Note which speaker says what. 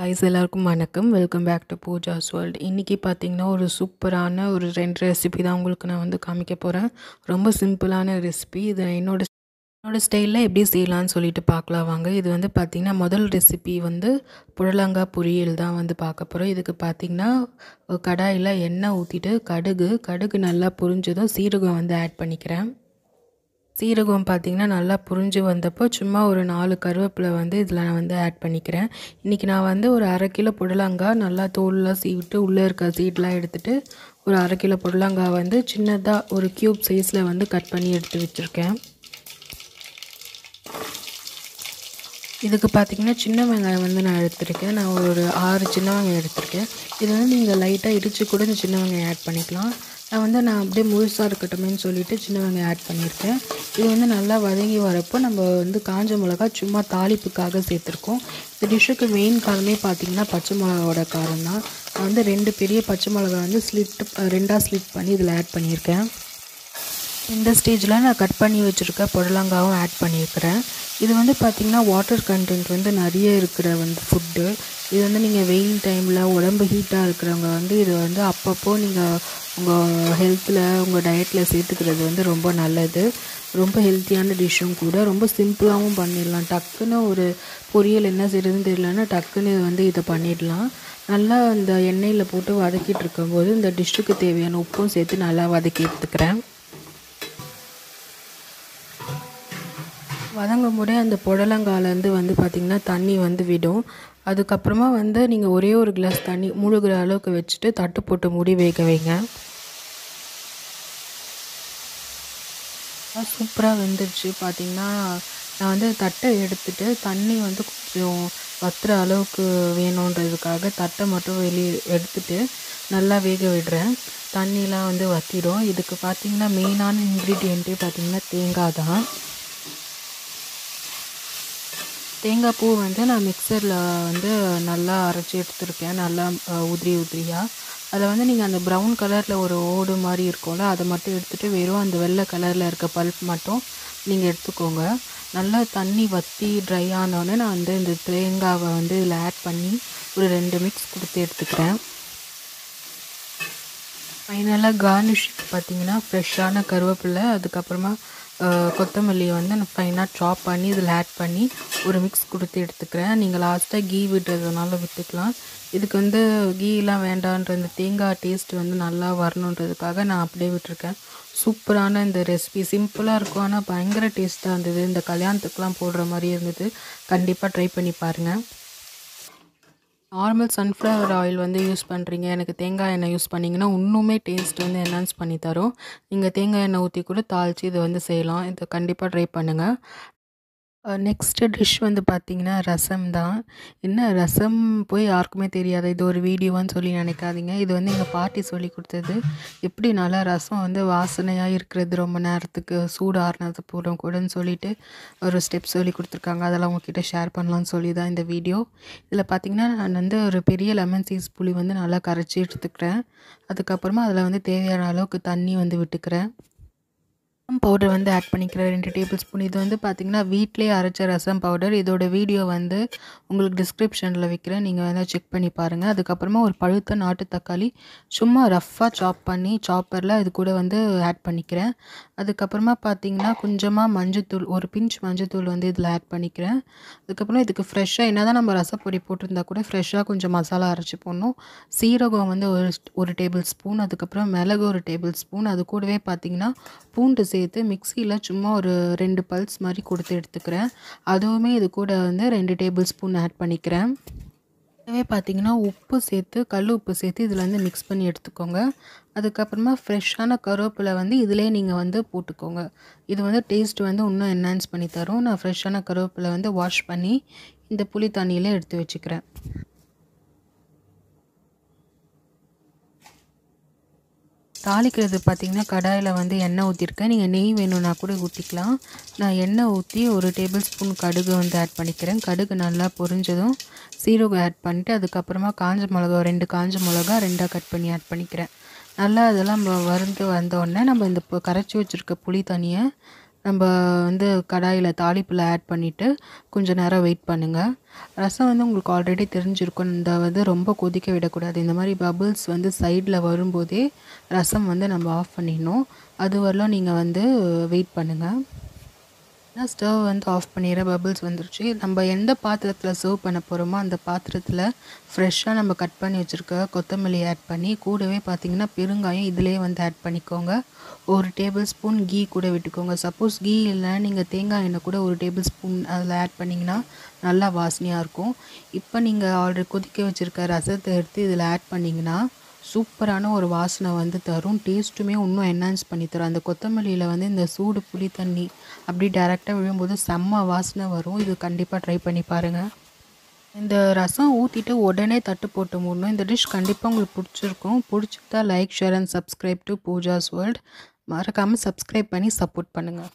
Speaker 1: ஹாய்ஸ் எல்லாருக்கும் வணக்கம். Welcome back to Pooja's world. இன்றைக்கி பார்த்திங்கன்னா ஒரு சூப்பரான ஒரு 2 ரெசிபி தான் உங்களுக்கு நான் வந்து காமிக்க போகிறேன். ரொம்ப சிம்பிளான ரெசிபி. இது என்னோட ஸ்டைலில் எப்படி செய்யலான்னு சொல்லிட்டு பார்க்கலாம் வாங்க. இது வந்து பார்த்திங்கன்னா முதல் ரெசிபி வந்து புடலங்காய் பொரியல் தான் வந்து பார்க்க போகிறோம். இதுக்கு பார்த்திங்கன்னா கடாயில் எண்ணெய் ஊற்றிட்டு கடுகு நல்லா பொரிஞ்சதும் சீரகம் வந்து ஆட் பண்ணிக்கிறேன். சீரகம் பார்த்திங்கன்னா நல்லா புரிஞ்சு வந்தப்போ சும்மா ஒரு 4 கருவேப்பிலை வந்து இதில் நான் வந்து ஆட் பண்ணிக்கிறேன். இன்றைக்கி நான் வந்து ஒரு 1/2 கிலோ புடலங்காய் நல்லா தோல்லாம் சீவிட்டு உள்ளே இருக்க சீட்லாம் எடுத்துகிட்டு ஒரு 1/2 கிலோ புடலங்காய் வந்து சின்னதாக ஒரு க்யூப் சைஸில் வந்து கட் பண்ணி எடுத்து வச்சுருக்கேன். இதுக்கு பார்த்திங்கன்னா சின்ன வெங்காயம் வந்து நான் எடுத்திருக்கேன். நான் ஒரு 6 சின்ன வெங்காயம் எடுத்திருக்கேன். இது வந்து நீங்கள் லைட்டாக இடித்து கூட இந்த சின்ன வெங்காயம் ஆட் பண்ணிக்கலாம். நான் அப்படியே முழுசாக இருக்கட்டுமேன்னு சொல்லிவிட்டு சின்ன வெங்காயம் ஆட் பண்ணியிருக்கேன். இது வந்து நல்லா வதங்கி வரப்போ நம்ம வந்து காஞ்ச மிளகா சும்மா தாளிப்புக்காக சேர்த்துருக்கோம். இந்த டிஷ்ஷுக்கு மெயின் காரமே பார்த்திங்கன்னா பச்சை மிளகாவோட காரம் தான். நான் வந்து 2 பெரிய பச்சை மிளகா வந்து ரெண்டாக ஸ்லிட் பண்ணி இதில் ஆட் பண்ணியிருக்கேன். இந்த ஸ்டேஜில் நான் கட் பண்ணி வச்சுருக்க புடலங்காவும் ஆட் பண்ணியிருக்கிறேன். இது வந்து பார்த்திங்கன்னா வாட்டர் கண்டென்ட் வந்து நிறைய இருக்கிற வந்து ஃபுட்டு. இது வந்து நீங்கள் வெயில் டைமில் உடம்பு ஹீட்டாக இருக்கிறவங்க வந்து இது வந்து அப்பப்போ நீங்கள் உங்கள் ஹெல்த்தில் உங்கள் டயட்டில் சேர்த்துக்கிறது வந்து ரொம்ப நல்லது. ரொம்ப ஹெல்த்தியான டிஷ்ஷும் கூட. ரொம்ப சிம்பிளாகவும் பண்ணிடலாம். டக்குன்னு ஒரு பொரியல் என்ன செய்கிறதுன்னு தெரியலன்னா டக்குன்னு வந்து இதை பண்ணிடலாம். நல்லா இந்த எண்ணெயில் போட்டு வதக்கிட்டு இருக்கும்போது இந்த டிஷ்ஷுக்கு தேவையான உப்பும் சேர்த்து நல்லா வதக்கி எடுத்துக்கிறேன். வதங்கும் போதே அந்த புடலங்காலேருந்து வந்து பார்த்திங்கன்னா தண்ணி வந்து விடும். அதுக்கப்புறமா வந்து நீங்கள் ஒரே ஒரு கிளாஸ் தண்ணி முழுகிற அளவுக்கு வச்சுட்டு தட்டு போட்டு மூடி வேக வைங்க. சூப்பராக வெந்துருச்சு. பார்த்திங்கன்னா நான் வந்து தட்டை எடுத்துகிட்டு தண்ணி வந்து கொஞ்சம் வத்துற அளவுக்கு வேணுன்றதுக்காக தட்டை மட்டும் வெளியே எடுத்துகிட்டு நல்லா வேக விடுறேன். தண்ணிலாம் வந்து வற்றிடும். இதுக்கு பார்த்திங்கன்னா மெயினான இன்க்ரீடியண்ட்டே பார்த்திங்கன்னா தேங்காய் தான். தேங்காய் பூ வந்து நான் மிக்சரில் வந்து நல்லா அரைச்சி எடுத்துருக்கேன். நல்லா உதிரியாக அதில் வந்து நீங்கள் அந்த ப்ரௌன் கலரில் ஒரு ஓடு மாதிரி இருக்கும்ல அதை மட்டும் எடுத்துகிட்டு வெறும் அந்த வெள்ளை கலரில் இருக்க பல்ப் மட்டும் நீங்கள் எடுத்துக்கோங்க. நல்லா தண்ணி வற்றி ட்ரை ஆனோடனே நான் வந்து இந்த தேங்காவை வந்து இதில் ஆட் பண்ணி ஒரு 2 மிக்ஸ் கொடுத்து எடுத்துக்கிறேன். ஃபைனலாக கார்னிஷுக்கு பார்த்திங்கன்னா ஃப்ரெஷ்ஷான கருவேப்பிலை அதுக்கப்புறமா கொத்தமல்லியை வந்து நான் ஃபைனாக சாப் பண்ணி இதில் ஆட் பண்ணி ஒரு மிக்ஸ் கொடுத்து எடுத்துக்கிறேன். நீங்கள் லாஸ்ட்டாக கீ விடுறதுனால விட்டுக்கலாம். இதுக்கு வந்து கீலாம் வேண்டான்ற இந்த தேங்காய் டேஸ்ட் வந்து நல்லா வரணுன்றதுக்காக நான் அப்படியே விட்டுருக்கேன். சூப்பரான இந்த ரெசிபி சிம்பிளாக இருக்கும், ஆனால் பயங்கர டேஸ்ட்டாக இருந்தது. இந்த கல்யாணத்துக்கெலாம் போடுற மாதிரி இருந்தது. கண்டிப்பாக ட்ரை பண்ணி பாருங்கள். நார்மல் சன்ஃப்ளவர் ஆயில் வந்து யூஸ் பண்ணுறீங்க, எனக்கு தேங்காய் எண்ணெய் யூஸ் பண்ணிங்கன்னா இன்னுமே டேஸ்ட் வந்து என்ஹான்ஸ் பண்ணி தரும். நீங்கள் தேங்காய் எண்ணெய் ஊற்றி கூட தாளித்து இதை வந்து செய்யலாம். இதை கண்டிப்பாக ட்ரை பண்ணுங்கள். நெக்ஸ்ட்டு டிஷ் வந்து பார்த்திங்கன்னா ரசம் தான். என்ன ரசம் போய் யாருக்குமே தெரியாது இது ஒரு வீடியோவான்னு சொல்லி நினைக்காதீங்க. இது வந்து எங்கள் பாட்டி சொல்லி கொடுத்தது. எப்படி நல்லா ரசம் வந்து வாசனையாக இருக்கிறது ரொம்ப நேரத்துக்கு சூடு ஆறுனது போடும் கூடன்னு சொல்லிட்டு ஒரு ஸ்டெப் சொல்லி கொடுத்துருக்காங்க. அதெல்லாம் உங்ககிட்ட ஷேர் பண்ணலான்னு சொல்லி தான் இந்த வீடியோ. இதில் பார்த்திங்கன்னா நான் வந்து ஒரு பெரிய லெமன் சைஸ் புளி வந்து நல்லா கரைச்சி எடுத்துக்கிறேன். அதுக்கப்புறமா அதில் வந்து தேவையான அளவுக்கு தண்ணி வந்து விட்டுக்கிறேன். பவுடர் வந்து ஆட் பண்ணிக்கிறேன் 2 டேபிள் ஸ்பூன். இது வந்து பார்த்திங்கன்னா வீட்டிலே அரைச்ச ரசம் பவுடர். இதோட வீடியோ வந்து உங்களுக்கு டிஸ்கிரிப்ஷனில் வைக்கிறேன், நீங்கள் வந்து செக் பண்ணி பாருங்கள். அதுக்கப்புறமா ஒரு பழுத்த நாட்டு தக்காளி சும்மா ரஃப்பாக சாப் பண்ணி சாப்பரில் இது கூட வந்து ஆட் பண்ணிக்கிறேன். அதுக்கப்புறமா பார்த்திங்கன்னா கொஞ்சமாக மஞ்சத்தூள், ஒரு பிஞ்ச் மஞ்சத்தூள் வந்து இதில் ஆட் பண்ணிக்கிறேன். அதுக்கப்புறம் இதுக்கு ஃப்ரெஷ்ஷாக என்ன தான் நம்ம ரசப்பொடி போட்டிருந்தா கூட ஃப்ரெஷ்ஷாக கொஞ்சம் மசாலா அரைச்சி போடணும். சீரகம் வந்து ஒரு டேபிள் ஸ்பூன், அதுக்கப்புறம் மிளகு ஒரு டேபிள் ஸ்பூன், அது கூடவே பார்த்திங்கன்னா பூண்டு சேர்த்து மிக்சியில் சும்மா ஒரு 2 பல்ஸ் மாதிரி கொடுத்து எடுத்துக்கிறேன். அதுவுமே இது கூட வந்து 2 டேபிள் ஸ்பூன் ஆட் பண்ணிக்கிறேன். இதுவே பார்த்திங்கன்னா உப்பு சேர்த்து கல் உப்பு சேர்த்து இதில் வந்து மிக்ஸ் பண்ணி எடுத்துக்கோங்க. அதுக்கப்புறமா ஃப்ரெஷ்ஷான கருவேப்பிலை வந்து இதிலே நீங்கள் வந்து போட்டுக்கோங்க. இது வந்து டேஸ்ட் வந்து இன்னும் என்ஹான்ஸ் பண்ணி தரும். நான் ஃப்ரெஷ்ஷான கருவேப்பிலை வந்து வாஷ் பண்ணி இந்த புளி தண்ணியில் எடுத்து வச்சுக்கிறேன். தாளிக்கிறது பார்த்திங்கன்னா கடாயில் வந்து எண்ணெய் ஊற்றிருக்கேன். நீங்கள் நெய் வேணும்னா கூட ஊற்றிக்கலாம். நான் எண்ணெய் ஊற்றி ஒரு டேபிள் ஸ்பூன் கடுகு வந்து ஆட் பண்ணிக்கிறேன். கடுகு நல்லா பொரிஞ்சதும் சீரகம் ஆட் பண்ணிவிட்டு அதுக்கப்புறமா காஞ்ச மிளகா 2 காஞ்ச மிளகா 2ஆக கட் பண்ணி ஆட் பண்ணிக்கிறேன். நல்லா அதெல்லாம் வறுந்து வந்தோடனே நம்ம இந்த கரைச்சி வச்சுருக்க புளி தண்ணியை நம்ம வந்து கடாயில் தாளிப்பில் ஆட் பண்ணிவிட்டு கொஞ்சம் நேரம் வெயிட் பண்ணுங்கள். ரசம் வந்து உங்களுக்கு ஆல்ரெடி தெரிஞ்சிருக்கும். இந்த வந்து ரொம்ப கொதிக்க விடக்கூடாது. இந்த மாதிரி பபிள்ஸ் வந்து சைடில் வரும்போதே ரசம் வந்து நம்ம ஆஃப் பண்ணிடணும். அது வரலாம் நீங்கள் வந்து வெயிட் பண்ணுங்கள். நான் ஸ்டவ் வந்து ஆஃப் பண்ணிடுறேன். பபிள்ஸ் வந்துருச்சு. நம்ம எந்த பாத்திரத்தில் சர்வ் பண்ண போகிறோமோ அந்த பாத்திரத்தில் ஃப்ரெஷ்ஷாக நம்ம கட் பண்ணி வச்சுருக்க கொத்தமல்லி ஆட் பண்ணி கூடவே பார்த்திங்கன்னா பெருங்காயம் இதிலே வந்து ஆட் பண்ணிக்கோங்க. ஒரு டேபிள் ஸ்பூன் கீ கூட விட்டுக்கோங்க. சப்போஸ் கீ இல்லை நீங்கள் தேங்காய் எண்ணெய் கூட ஒரு டேபிள் ஸ்பூன் அதில் ஆட் பண்ணிங்கன்னா நல்லா வாசனையாக இருக்கும். இப்போ நீங்கள் ஆல்ரெடி கொதிக்க வச்சுருக்க ரசத்தை எடுத்து இதில் ஆட் பண்ணிங்கன்னா சூப்பரான ஒரு வாசனை வந்து தரும். டேஸ்ட்டுமே இன்னும் என்ஹான்ஸ் பண்ணி தரும். அந்த கொத்தமல்லியில் வந்து இந்த சூடு புளி தண்ணி அப்படி டேரெக்டாக விழும்போது செம்ம வாசனை வரும். இது கண்டிப்பாக ட்ரை பண்ணி பாருங்கள். இந்த ரசம் ஊற்றிட்டு உடனே தட்டு போட்டு மூடணும். இந்த டிஷ் கண்டிப்பாக உங்களுக்கு பிடிச்சிருக்கும். பிடிச்சிருந்தா like, share and subscribe to Pooja's world. மறக்காமல் சப்ஸ்கிரைப் பண்ணி சப்போர்ட் பண்ணுங்கள்.